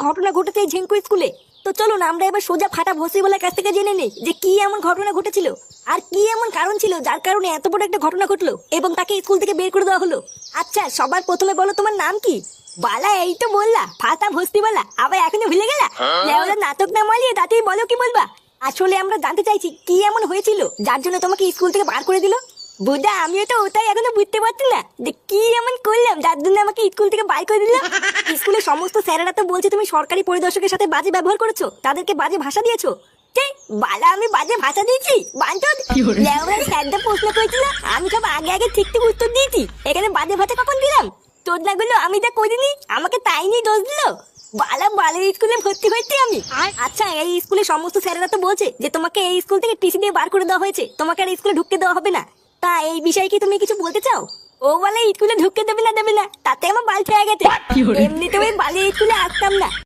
ঘটনা ঘটেছে এই ঝেঙ্কু স্কুলে। তো চলো না আমরা এবার সোজা ফাটা ভসিবলার কাছ থেকে জেনে নিই যে কি এমন ঘটনা ঘটেছিল আর কি এমন কারণ ছিল যার কারণে এত বড় একটা ঘটনা ঘটলো এবং তাকে স্কুল থেকে বের করে দেওয়া হলো। আচ্ছা সবার প্রথমে বলো তোমার নাম কি? বালা এই তো বললা ফাটা ভস্তিবালা, আবার এখনো ভুলে গেলা? লেওরা নাটক না মারিয়ে তাতেই বলো কি বলবা। আসলে আমরা জানতে চাইছি কি এমন হয়েছিল যার জন্য তোমাকে স্কুল থেকে বার করে দিল। বুঝা আমিও তো ওটাই এখনো বুঝতে পারছি না যে কি এমন করলাম যার জন্য আমাকে স্কুল থেকে বার করে দিল। স্কুলের সমস্ত স্যারেরা তো বলছে তুমি সরকারি পরিদর্শকের সাথে বাজে ব্যবহার করেছো, তাদেরকে বাজে ভাষা দিয়েছো। বালা আমি বাজে ভাষা দিয়েছি? বাঞ্চদ লেওরা স্যারটা প্রশ্ন করেছিল, আমি সব আগে আগে ঠিক ঠিক উত্তর দিয়েছি, এখানে বাজে ভাষা কখন দিলাম? চোদনাগুলো আমি যা করিনি আমাকে তাই নিয়ে দোষ দিল। বালা বালের স্কুলে ভর্তি হয়েছি আমি। আচ্ছা এই স্কুলের সমস্ত স্যারেরা তো বলছে যে তোমাকে এই স্কুল থেকে টিসি দিয়ে বার করে দেওয়া হয়েছে, তোমাকে আর স্কুলে ঢুকতে দেওয়া হবে না। তা এই বিষয়ে কি তুমি কিছু বলতে চাও? ও বলে স্কুলে ঢুকতে দেবে না তাতে আমার বাল ছেড়ে গেছে। এমনিতে ওই বালের স্কুলে আসতাম না।